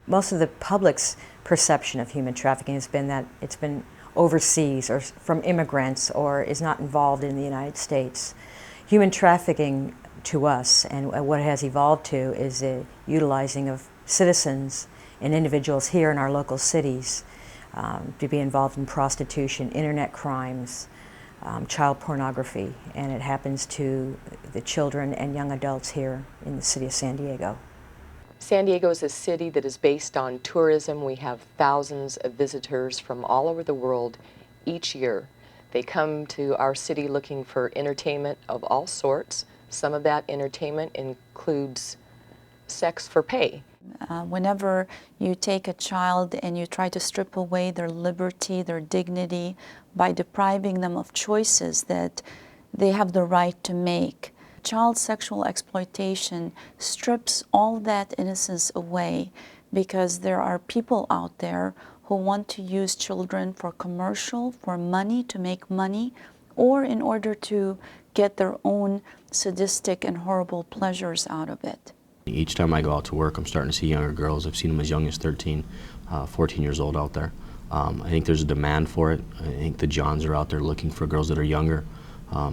Most of the public's perception of human trafficking has been that it's been overseas or from immigrants or is not involved in the United States. Human trafficking to us and what it has evolved to is the utilizing of citizens and individuals here in our local cities to be involved in prostitution, internet crimes, child pornography, and it happens to the children and young adults here in the city of San Diego. San Diego is a city that is based on tourism. We have thousands of visitors from all over the world each year. They come to our city looking for entertainment of all sorts. Some of that entertainment includes sex for pay. Whenever you take a child and you try to strip away their liberty, their dignity, by depriving them of choices that they have the right to make, child sexual exploitation strips all that innocence away, because there are people out there who want to use children for commercial, for money, to make money, or in order to get their own sadistic and horrible pleasures out of it. Each time I go out to work, I'm starting to see younger girls. I've seen them as young as 13, 14 years old out there. I think there's a demand for it. I think the Johns are out there looking for girls that are younger.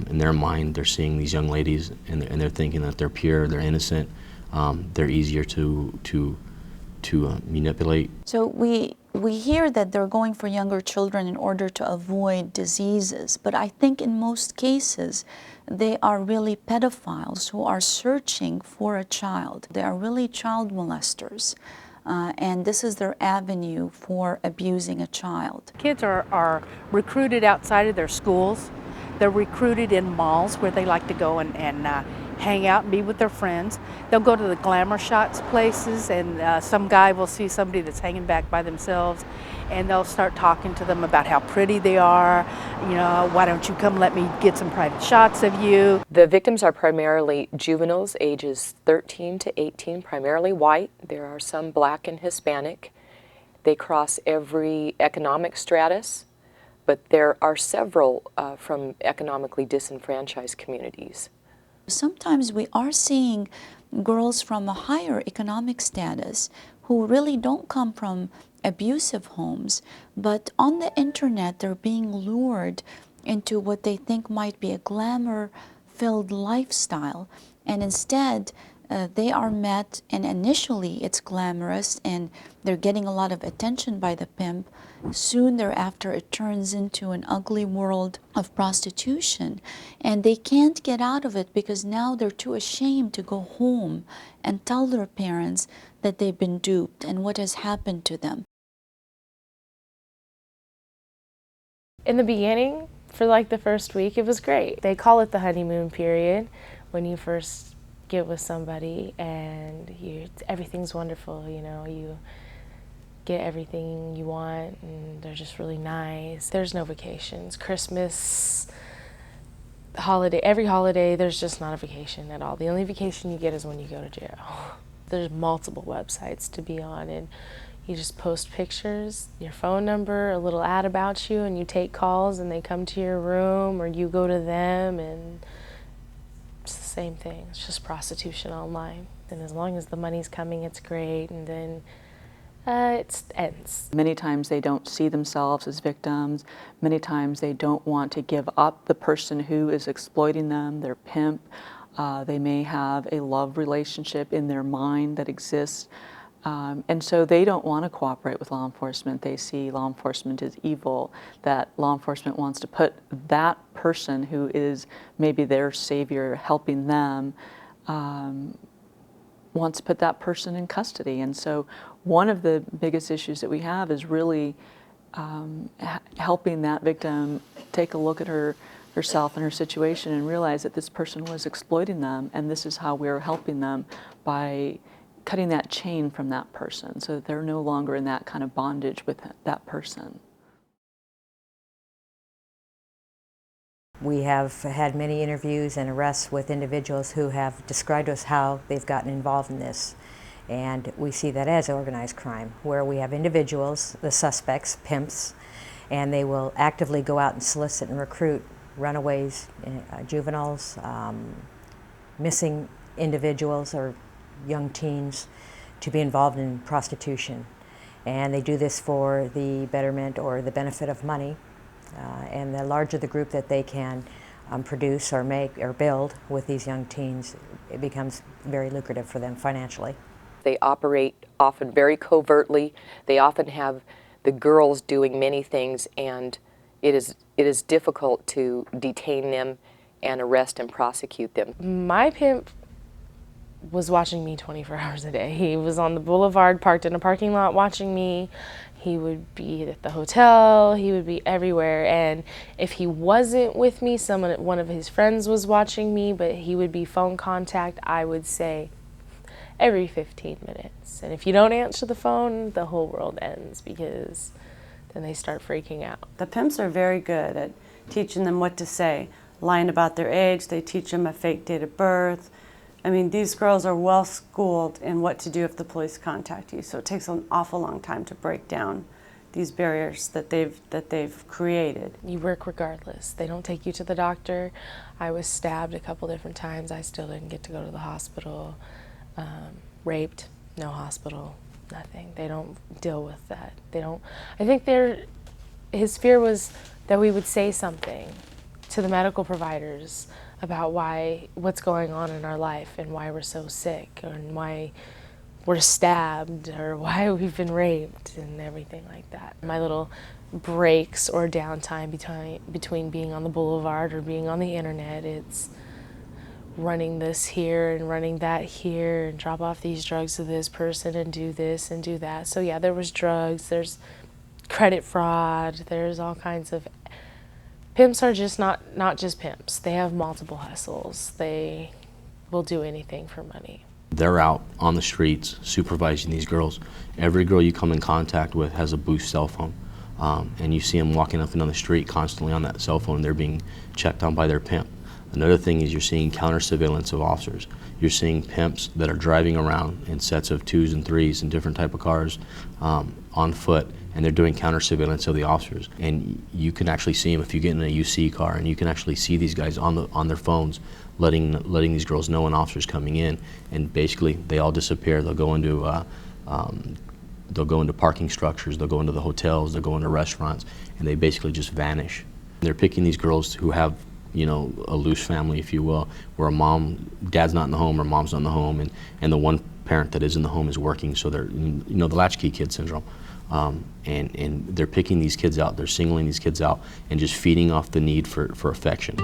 In their mind, they're seeing these young ladies and they're thinking that they're pure, they're innocent, they're easier to manipulate. So we hear that they're going for younger children in order to avoid diseases, but I think in most cases they are really pedophiles who are searching for a child. They are really child molesters, and this is their avenue for abusing a child. Kids are recruited outside of their schools. They're recruited in malls where they like to go and hang out and be with their friends. They'll go to the glamour shots places, and some guy will see somebody that's hanging back by themselves, and they'll start talking to them about how pretty they are. You know, why don't you come let me get some private shots of you? The victims are primarily juveniles, ages 13 to 18, primarily white. There are some black and Hispanic. They cross every economic stratus, but there are several from economically disenfranchised communities. Sometimes we are seeing girls from a higher economic status who really don't come from abusive homes, but on the internet they're being lured into what they think might be a glamour-filled lifestyle, and instead they are met, and initially it's glamorous and they're getting a lot of attention by the pimp. Soon thereafter it turns into an ugly world of prostitution, and they can't get out of it because now they're too ashamed to go home and tell their parents that they've been duped and what has happened to them. In the beginning, for like the first week, it was great. They call it the honeymoon period, when you first get with somebody and everything's wonderful, you know, you get everything you want and they're just really nice. There's no vacations. Christmas, holiday, every holiday, there's just not a vacation at all. The only vacation you get is when you go to jail. There's multiple websites to be on, and you just post pictures, your phone number, a little ad about you, and you take calls and they come to your room or you go to them, and it's the same thing. It's just prostitution online. And as long as the money's coming, it's great, and then it ends. Many times they don't see themselves as victims. Many times they don't want to give up the person who is exploiting them, their pimp. They may have a love relationship in their mind that exists. And so they don't want to cooperate with law enforcement. They see law enforcement as evil, that law enforcement wants to put that person who is maybe their savior, helping them, wants to put that person in custody. And so one of the biggest issues that we have is really helping that victim take a look at herself and her situation and realize that this person was exploiting them, and this is how we're helping them by cutting that chain from that person so that they're no longer in that kind of bondage with that person. We have had many interviews and arrests with individuals who have described to us how they've gotten involved in this. And we see that as organized crime, where we have individuals, the suspects, pimps, and they will actively go out and solicit and recruit runaways, juveniles, missing individuals or young teens to be involved in prostitution. And they do this for the betterment or the benefit of money. And the larger the group that they can produce or make or build with these young teens, it becomes very lucrative for them financially. They operate often very covertly. They often have the girls doing many things, and it is difficult to detain them and arrest and prosecute them. My pimp was watching me 24 hours a day. He was on the boulevard, parked in a parking lot watching me. He would be at the hotel, he would be everywhere, and if he wasn't with me, one of his friends was watching me, but he would be phone contact, I would say, every 15 minutes. And if you don't answer the phone, the whole world ends, because then they start freaking out. The pimps are very good at teaching them what to say, lying about their age. They teach them a fake date of birth. I mean, these girls are well schooled in what to do if the police contact you. So it takes an awful long time to break down these barriers that they've created. You work regardless. They don't take you to the doctor. I was stabbed a couple different times. I still didn't get to go to the hospital. Raped, no hospital, nothing. They don't deal with that. They don't. I think his fear was that we would say something to the medical providers about what's going on in our life and why we're so sick, and why we're stabbed, or why we've been raped, and everything like that. My little breaks or downtime between being on the boulevard or being on the internet, it's running this here and running that here and drop off these drugs to this person and do this and do that. So yeah, there was drugs, there's credit fraud, there's all kinds of. Pimps are just not just pimps. They have multiple hustles. They will do anything for money. They're out on the streets supervising these girls. Every girl you come in contact with has a Boost cell phone. And you see them walking up and down the street constantly on that cell phone, and they're being checked on by their pimp. Another thing is you're seeing counter surveillance of officers. You're seeing pimps that are driving around in sets of 2s and 3s and different type of cars on foot, and they're doing counter surveillance of the officers. And you can actually see them if you get in a UC car, and you can actually see these guys on their phones letting these girls know an officer's coming in, and basically they all disappear. They'll go into parking structures, they'll go into the hotels, they'll go into restaurants, and they basically just vanish. They're picking these girls who have, you know, a loose family, if you will, where dad's not in the home or mom's not in the home, and the one parent that is in the home is working, so they're, you know, the latchkey kid syndrome. And they're picking these kids out, they're singling these kids out, and just feeding off the need for affection.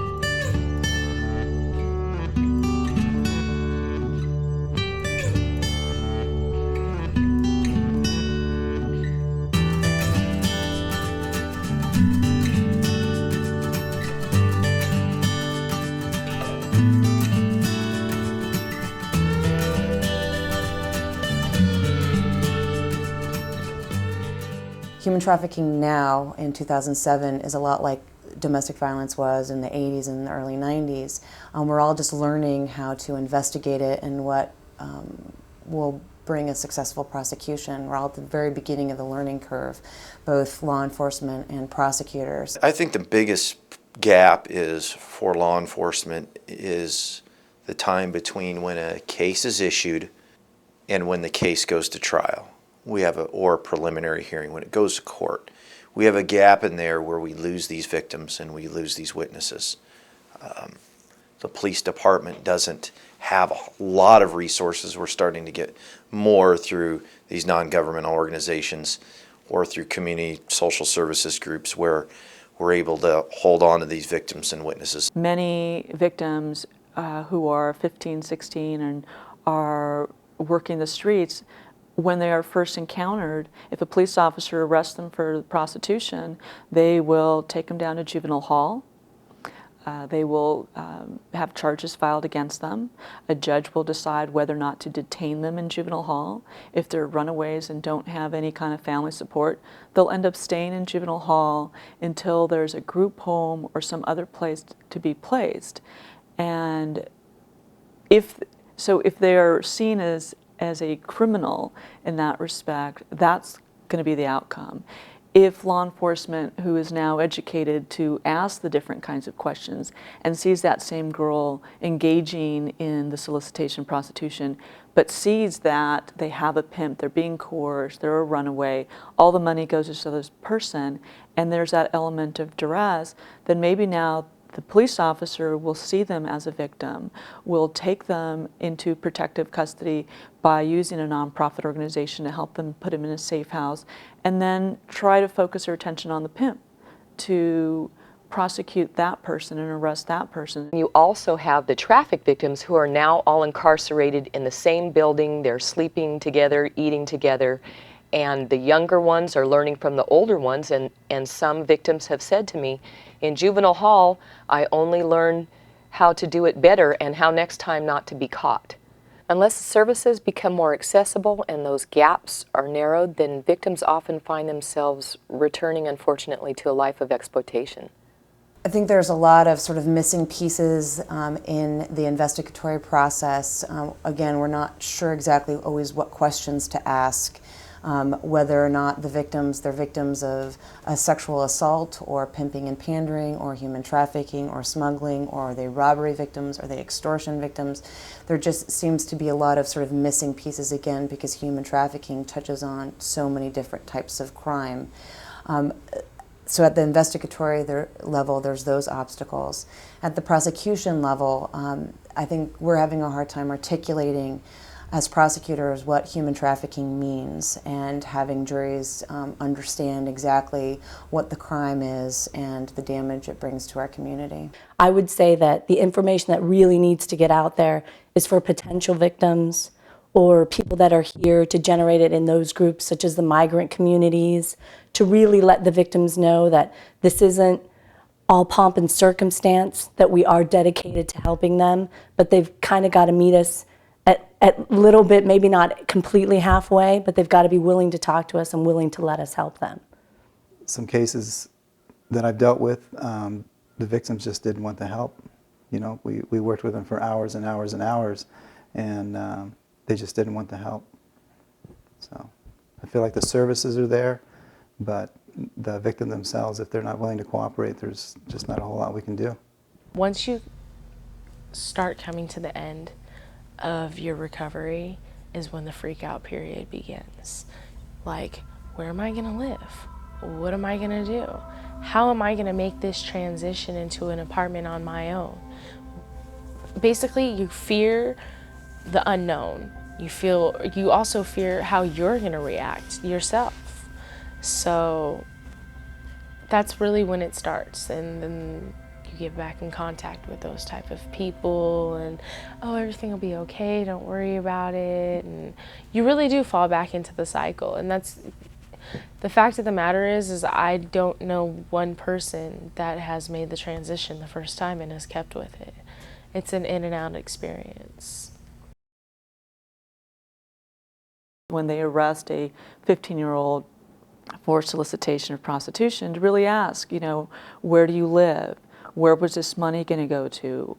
Human trafficking now in 2007 is a lot like domestic violence was in the 80s and the early 90s. We're all just learning how to investigate it and what will bring a successful prosecution. We're all at the very beginning of the learning curve, both law enforcement and prosecutors. I think the biggest gap is for law enforcement is the time between when a case is issued and when the case goes to trial. We have or a preliminary hearing when it goes to court. We have a gap in there where we lose these victims and we lose these witnesses. The police department doesn't have a lot of resources. We're starting to get more through these non-governmental organizations or through community social services groups where we're able to hold on to these victims and witnesses. Many victims who are 15, 16 and are working the streets, when they are first encountered, if a police officer arrests them for prostitution, they will take them down to juvenile hall. They will have charges filed against them. A judge will decide whether or not to detain them in juvenile hall. If they're runaways and don't have any kind of family support, they'll end up staying in juvenile hall until there's a group home or some other place to be placed. And if they're seen as a criminal in that respect, that's going to be the outcome. If law enforcement, who is now educated to ask the different kinds of questions and sees that same girl engaging in the solicitation prostitution, but sees that they have a pimp, they're being coerced, they're a runaway, all the money goes to this person, and there's that element of duress, then maybe now the police officer will see them as a victim, will take them into protective custody by using a nonprofit organization to help them put them in a safe house, and then try to focus their attention on the pimp to prosecute that person and arrest that person. You also have the traffic victims who are now all incarcerated in the same building. They're sleeping together, eating together, and the younger ones are learning from the older ones, and some victims have said to me, in juvenile hall, I only learn how to do it better and how next time not to be caught. Unless the services become more accessible and those gaps are narrowed, then victims often find themselves returning, unfortunately, to a life of exploitation. I think there's a lot of sort of missing pieces in the investigatory process. Again, we're not sure exactly always what questions to ask, whether or not they're victims of a sexual assault or pimping and pandering or human trafficking or smuggling, or are they robbery victims, are they extortion victims. There just seems to be a lot of sort of missing pieces, again, because human trafficking touches on so many different types of crime. So at the investigatory level, there's those obstacles. At the prosecution level, I think we're having a hard time articulating as prosecutors what human trafficking means and having juries understand exactly what the crime is and the damage it brings to our community. I would say that the information that really needs to get out there is for potential victims or people that are here to generate it in those groups, such as the migrant communities, to really let the victims know that this isn't all pomp and circumstance, that we are dedicated to helping them, but they've kind of got to meet us at little bit, maybe not completely halfway, but they've got to be willing to talk to us and willing to let us help them. Some cases that I've dealt with, the victims just didn't want the help. You know, we worked with them for hours and hours and hours, and they just didn't want the help. So I feel like the services are there, but the victim themselves, if they're not willing to cooperate, there's just not a whole lot we can do. Once you start coming to the end of your recovery is when the freak out period begins. Like, where am I gonna live? What am I gonna do? How am I gonna make this transition into an apartment on my own? Basically, you fear the unknown. You also fear how you're gonna react yourself. So that's really when it starts, and then you get back in contact with those type of people, and oh, everything will be okay, don't worry about it, and you really do fall back into the cycle. And that's the fact of the matter is I don't know one person that has made the transition the first time and has kept with it. It's an in and out experience. When they arrest a 15-year-old for solicitation of prostitution, to really ask, you know, where do you live? Where was this money going to go to?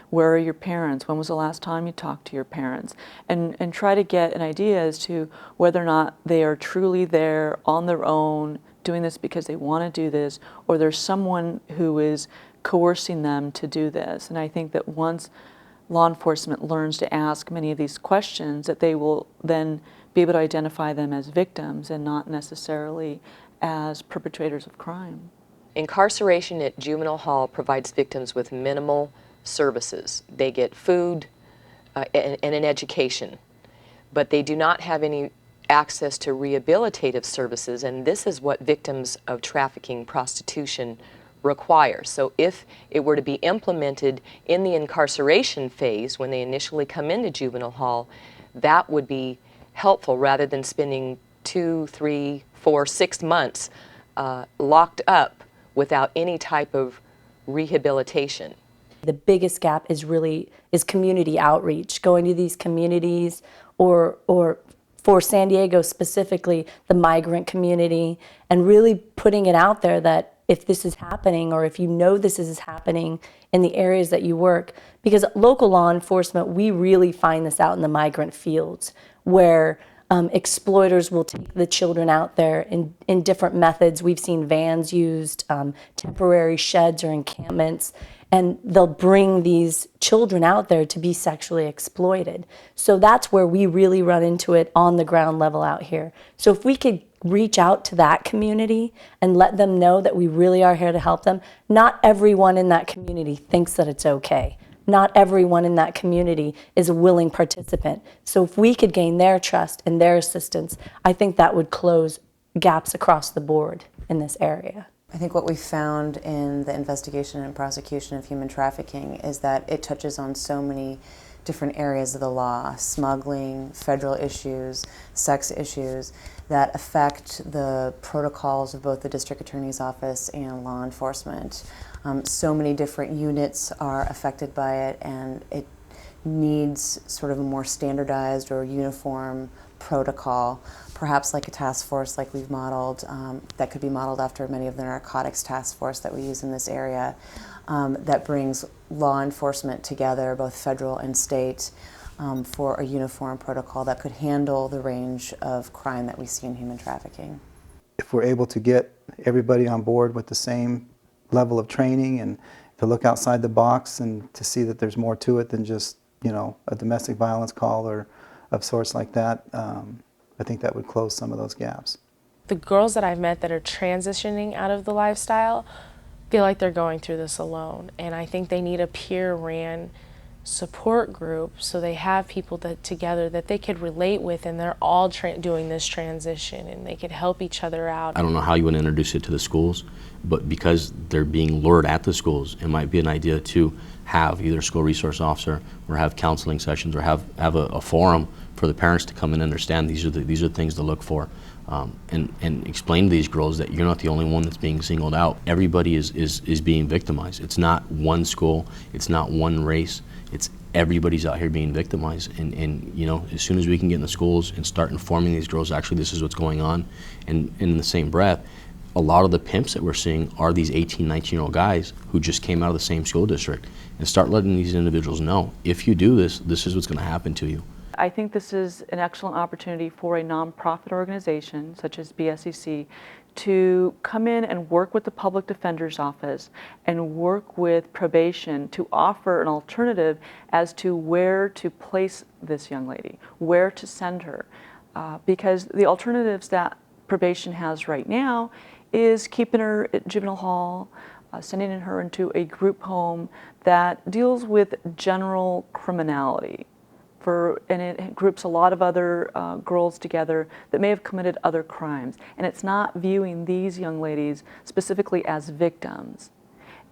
Where are your parents? When was the last time you talked to your parents? And try to get an idea as to whether or not they are truly there on their own, doing this because they want to do this, or there's someone who is coercing them to do this. And I think that once law enforcement learns to ask many of these questions, that they will then be able to identify them as victims and not necessarily as perpetrators of crime. Incarceration at juvenile hall provides victims with minimal services. They get food and an education, but they do not have any access to rehabilitative services, and this is what victims of trafficking prostitution require. So if it were to be implemented in the incarceration phase when they initially come into juvenile hall, that would be helpful rather than spending 2, 3, 4, 6 months locked up without any type of rehabilitation. The biggest gap is community outreach, going to these communities, or for San Diego specifically, the migrant community, and really putting it out there that if this is happening, or if you know this is happening in the areas that you work, because local law enforcement, we really find this out in the migrant fields, where Exploiters will take the children out there in different methods. We've seen vans used, temporary sheds or encampments, and they'll bring these children out there to be sexually exploited. So that's where we really run into it on the ground level out here. So if we could reach out to that community and let them know that we really are here to help them. Not everyone in that community thinks that it's okay. Not everyone in that community is a willing participant. So if we could gain their trust and their assistance, I think that would close gaps across the board in this area. I think what we found in the investigation and prosecution of human trafficking is that it touches on so many different areas of the law: smuggling, federal issues, sex issues, that affect the protocols of both the district attorney's office and law enforcement. So many different units are affected by it, and it needs sort of a more standardized or uniform protocol, perhaps like a task force like we've modeled, that could be modeled after many of the narcotics task force that we use in this area, that brings law enforcement together, both federal and state, for a uniform protocol that could handle the range of crime that we see in human trafficking. If we're able to get everybody on board with the same level of training and to look outside the box and to see that there's more to it than just, you know, a domestic violence call or of sorts like that, I think that would close some of those gaps. The girls that I've met that are transitioning out of the lifestyle feel like they're going through this alone, and I think they need a peer-ran support group so they have people that together that they could relate with, and they're all doing this transition and they could help each other out. I don't know how you would introduce it to the schools, but because they're being lured at the schools, it might be an idea to have either a school resource officer or have counseling sessions or have a forum for the parents to come and understand these are things to look for, and explain to these girls that you're not the only one that's being singled out. Everybody is being victimized. It's not one school, it's not one race, it's everybody's out here being victimized. And you know, as soon as we can get in the schools and start informing these girls actually this is what's going on, and in the same breath, a lot of the pimps that we're seeing are these 18, 19-year-old guys who just came out of the same school district, and start letting these individuals know, if you do this, this is what's going to happen to you. I think this is an excellent opportunity for a nonprofit organization such as BSEC to come in and work with the public defender's office and work with probation to offer an alternative as to where to place this young lady, where to send her. Because the alternatives that probation has right now is keeping her at juvenile hall, sending her into a group home that deals with general criminality. And it groups a lot of other girls together that may have committed other crimes. And it's not viewing these young ladies specifically as victims.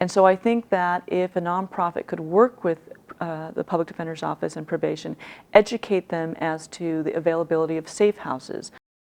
And so I think that if a nonprofit could work with the Public Defender's Office and probation, educate them as to the availability of safe houses,